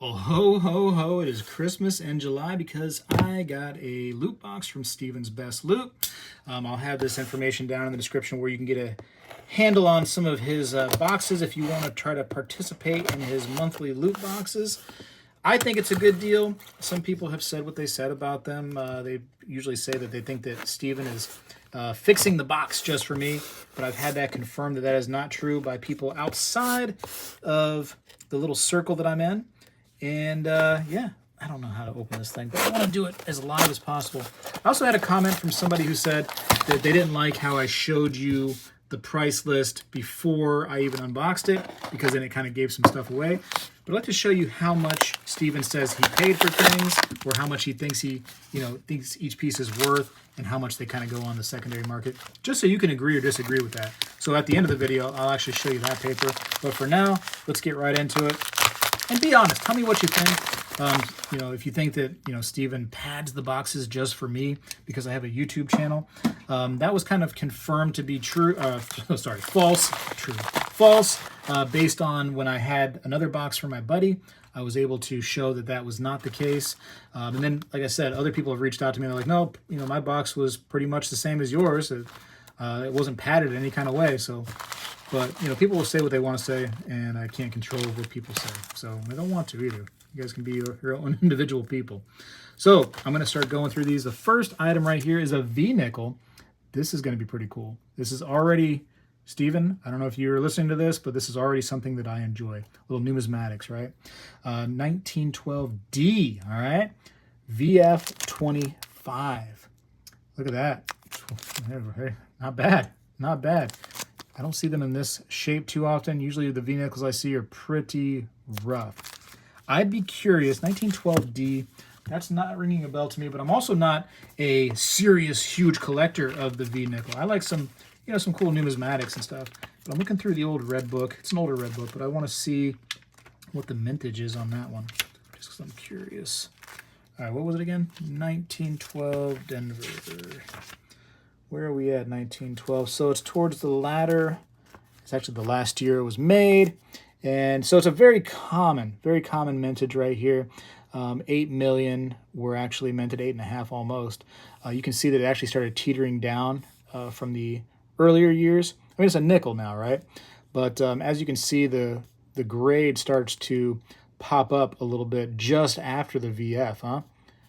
Well, ho, ho, ho, it is Christmas in July because I got a loot box from Stephens Best Loot. I'll have this information down in the description where you can get a handle on some of his boxes if you want to try to participate in his monthly loot boxes. I think it's a good deal. Some people have said what they said about them. They usually say that they think that Steven is fixing the box just for me, but I've had that confirmed that that is not true by people outside of the little circle that I'm in. And yeah, I don't know how to open this thing, but I want to do it as live as possible. I also had a comment from somebody who said that they didn't like how I showed you the price list before I even unboxed it, because then it kind of gave some stuff away. But I'd like to show you how much Steven says he paid for things, or how much he thinks thinks each piece is worth, and how much they kind of go on the secondary market, just so you can agree or disagree with that. So at the end of the video, I'll actually show you that paper. But for now, let's get right into it. And be honest, tell me what you think. If you think that, Steven pads the boxes just for me because I have a YouTube channel, that was kind of confirmed to be true. False. True. False. Based on when I had another box for my buddy, I was able to show that that was not the case. And then, like I said, other people have reached out to me and they're like, no, my box was pretty much the same as yours. It wasn't padded in any kind of way. So. But, people will say what they want to say, and I can't control what people say. So I don't want to either. You guys can be your own individual people. So I'm going to start going through these. The first item right here is a V-nickel. This is going to be pretty cool. This is already, Steven, I don't know if you're listening to this, but this is already something that I enjoy. Little numismatics, right? 1912D, all right? VF25. Look at that. Not bad. Not bad. I don't see them in this shape too often. Usually the V-nickels I see are pretty rough. I'd be curious, 1912D, that's not ringing a bell to me, but I'm also not a serious, huge collector of the V-nickel. I like some, some cool numismatics and stuff. But I'm looking through the old red book. It's an older red book, but I want to see what the mintage is on that one, just because I'm curious. All right, what was it again? 1912 Denver. Where are we at, 1912? So it's towards the latter. It's actually the last year it was made. And so it's a very common mintage right here. 8 million were actually minted, 8.5 almost. You can see that it actually started teetering down from the earlier years. I mean, it's a nickel now, right? But as you can see, the grade starts to pop up a little bit just after the VF, huh?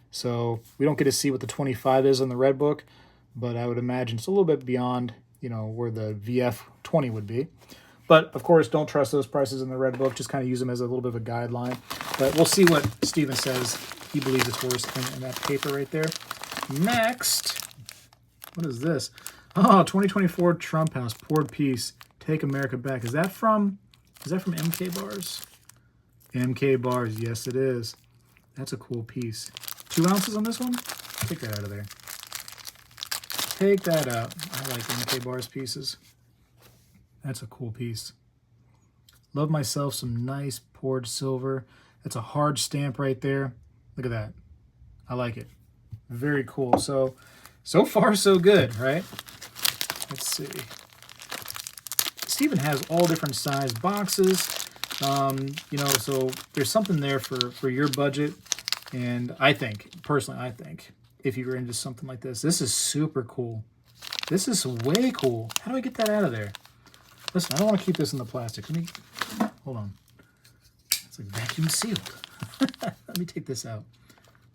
So we don't get to see what the 25 is in the red book, but I would imagine it's a little bit beyond, where the VF20 would be. But, of course, don't trust those prices in the red book. Just kind of use them as a little bit of a guideline. But we'll see what Steven says he believes it's worth in that paper right there. Next, what is this? Oh, 2024 Trump House, Poured Peace, Take America Back. Is that from MK Bars? MK Bars, yes it is. That's a cool piece. 2 ounces on this one? Take that out of there. Take that out. I like MK Bars pieces. That's a cool piece. Love myself some nice poured silver. That's a hard stamp right there. Look at that. I like it. Very cool. So far so good, right? Let's see. Steven has all different size boxes. So there's something there for your budget. And I think, personally, if you were into something like this is super cool. This is way cool. How do I get that out of there? Listen, I don't want to keep this in the plastic. Hold on. It's like vacuum sealed. Let me take this out.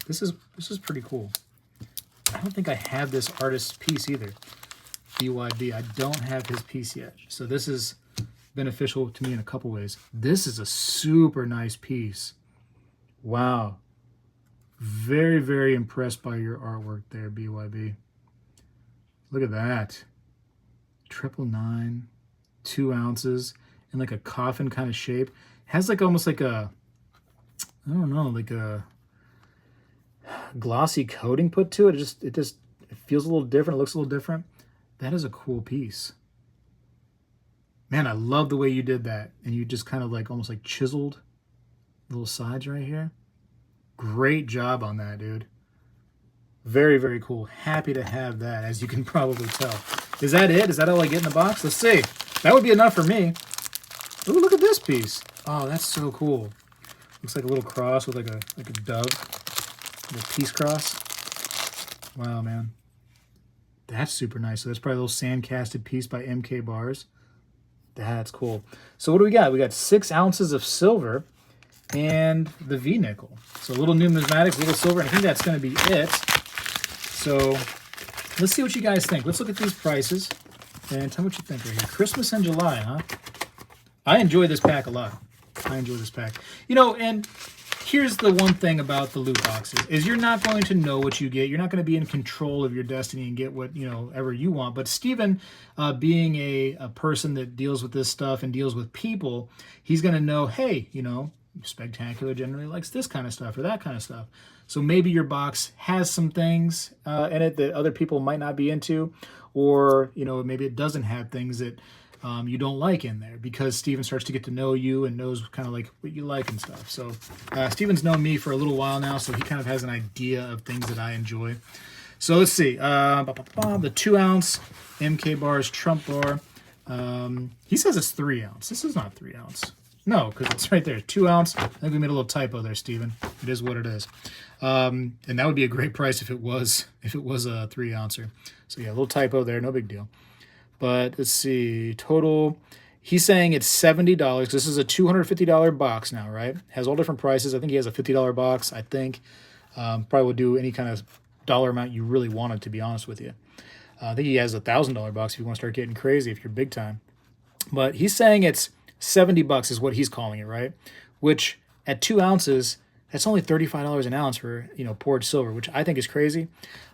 This is pretty cool. I don't think I have this artist's piece either. BYB. I don't have his piece yet. So this is beneficial to me in a couple ways. This is a super nice piece. Wow. Very, very impressed by your artwork there, BYB. Look at that. 999, 2 ounces, in like a coffin kind of shape. It has like almost like a, I don't know, like a glossy coating put to it. It feels a little different. It looks a little different. That is a cool piece. Man, I love the way you did that. And you just kind of like almost like chiseled little sides right here. Great job on that, dude. Very, very cool. Happy to have that, as you can probably tell. Is that it? Is that all I get in the box? Let's see. That would be enough for me. Ooh, look at this piece. Oh, that's so cool. Looks like a little cross with like a dove, a peace cross. Wow, man. That's super nice. So that's probably a little sand-casted piece by MK Bars. That's cool. So what do we got? We got 6 ounces of silver and the V-nickel. So a little numismatics, a little silver, and I think that's going to be it. So let's see what you guys think. Let's look at these prices and tell me what you think right here. Christmas in July, huh? I enjoy this pack a lot. I enjoy this pack. You know, and here's the one thing about the loot boxes is you're not going to know what you get. You're not going to be in control of your destiny and get what, you know, ever you want. But Steven, being a person that deals with this stuff and deals with people, he's going to know, hey, you know, Spegtacular generally likes this kind of stuff or that kind of stuff. So maybe your box has some things in it that other people might not be into, or, you know, maybe it doesn't have things that you don't like in there, because Steven starts to get to know you and knows kind of like what you like and stuff. So Steven's known me for a little while now, so he kind of has an idea of things that I enjoy. So let's see. The 2 ounce MK Bars Trump bar. He says it's 3 ounce. This is not 3 ounce. No, because it's right there. 2 ounce. I think we made a little typo there, Steven. It is what it is. And that would be a great price if it was a 3 ouncer. So yeah, a little typo there. No big deal. But let's see, total, he's saying it's $70. This is a $250 box now, right? Has all different prices. I think he has a $50 box, I think. Probably would do any kind of dollar amount you really wanted, to be honest with you. I think he has a $1,000 box if you want to start getting crazy, if you're big time. But he's saying it's $70 is what he's calling it, right? Which at 2 ounces, that's only $35 an ounce for, you know, poured silver, which I think is crazy.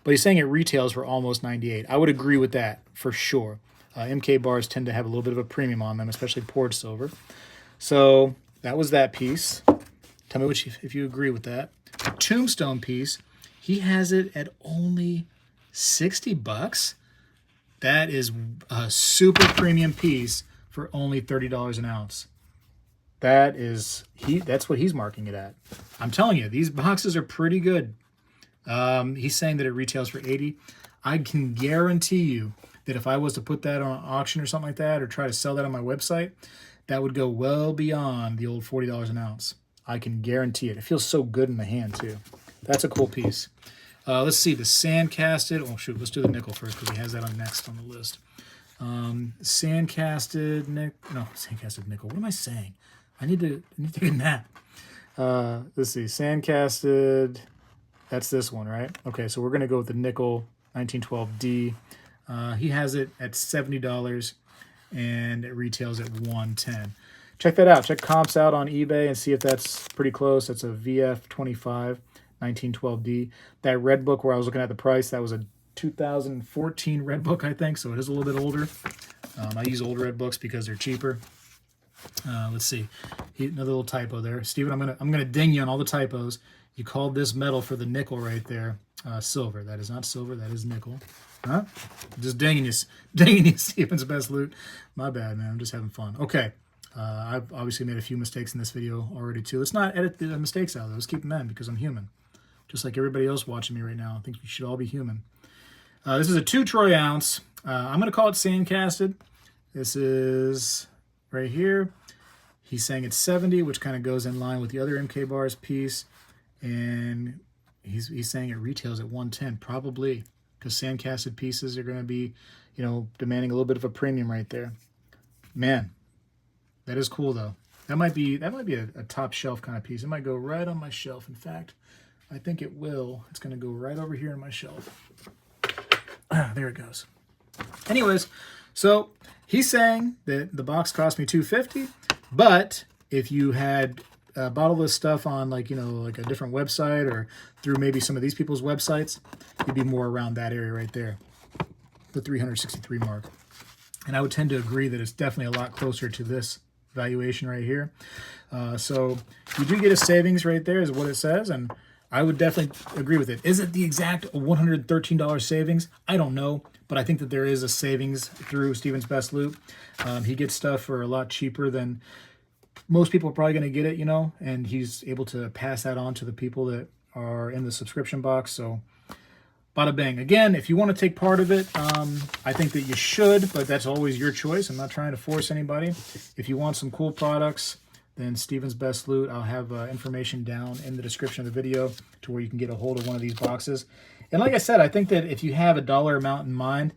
But he's saying it retails for almost $98. I would agree with that for sure. MK Bars tend to have a little bit of a premium on them, especially poured silver. So that was that piece. Tell me if you agree with that. The Tombstone piece, he has it at only $60. That is a super premium piece for only $30 an ounce. That's what he's marking it at. I'm telling you, these boxes are pretty good. He's saying that it retails for $80. I can guarantee you that if I was to put that on auction or something like that, or try to sell that on my website, that would go well beyond the old $40 an ounce. I can guarantee it. It feels so good in the hand too. That's a cool piece. Let's see, the sand-casted. Oh shoot, let's do the nickel first because he has that on next on the list. Sand-casted nickel. What am I saying? I need to take a nap. Let's see, sand-casted. That's this one, right? Okay, so we're gonna go with the nickel 1912D. He has it at $70 and it retails at $110. Check that out. Check comps out on eBay and see if that's pretty close. That's a VF25 1912D. That red book where I was looking at the price, that was a 2014 red book, I think, so it is a little bit older. I use older red books because they're cheaper. Let's see. Another little typo there. Steven, I'm gonna ding you on all the typos. You called this metal for the nickel right there silver. That is not silver, that is nickel. Huh? Just dinging you, Steven's Best Loot. My bad, man. I'm just having fun. Okay. I've obviously made a few mistakes in this video already, too. Let's not edit the mistakes out. Let's keep them in because I'm human. Just like everybody else watching me right now. I think we should all be human. This is a 2 troy ounce. I'm going to call it sand-casted. This is right here. He's saying it's 70, which kind of goes in line with the other MK Bars piece. And he's saying it retails at $110, probably, because sand-casted pieces are going to be, you know, demanding a little bit of a premium right there. Man, that is cool, though. That might be a top shelf kind of piece. It might go right on my shelf. In fact, I think it will. It's going to go right over here on my shelf. There it goes. Anyways, so he's saying that the box cost me $250, but if you had bought all this stuff on, like, you know, like a different website or through maybe some of these people's websites, you'd be more around that area right there, the 363 mark. And I would tend to agree that it's definitely a lot closer to this valuation right here. So you do get a savings right there is what it says, and I would definitely agree with it. Is it the exact $113 savings? I don't know, but I think that there is a savings through Steven's Best Loot. He gets stuff for a lot cheaper than most people are probably going to get it, you know, and he's able to pass that on to the people that are in the subscription box. So bada bang. Again, if you want to take part of it, I think that you should, but that's always your choice. I'm not trying to force anybody. If you want some cool products, then Stephen's Best Loot. I'll have information down in the description of the video to where you can get a hold of one of these boxes. And like I said, I think that if you have a dollar amount in mind,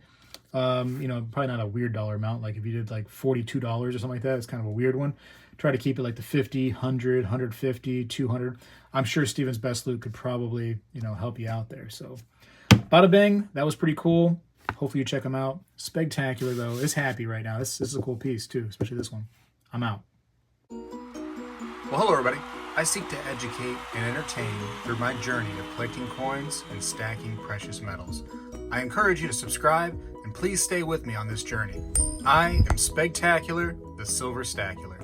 you know, probably not a weird dollar amount, like if you did like $42 or something like that, it's kind of a weird one. Try to keep it like the 50, 100, 150, 200. I'm sure Stephen's Best Loot could probably, you know, help you out there. So bada bing, that was pretty cool. Hopefully you check them out. Spegtacular, though, is happy right now. This is a cool piece, too, especially this one. I'm out. Well, hello, everybody. I seek to educate and entertain through my journey of collecting coins and stacking precious metals. I encourage you to subscribe, and please stay with me on this journey. I am Spegtacular, the Silver Stacular.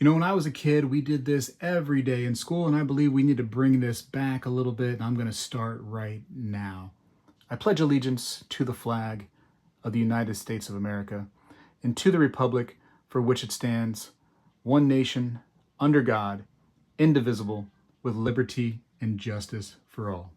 You know, when I was a kid, we did this every day in school, and I believe we need to bring this back a little bit, and I'm going to start right now. I pledge allegiance to the flag of the United States of America and to the republic for which it stands, one nation, under God, indivisible, with liberty and justice for all.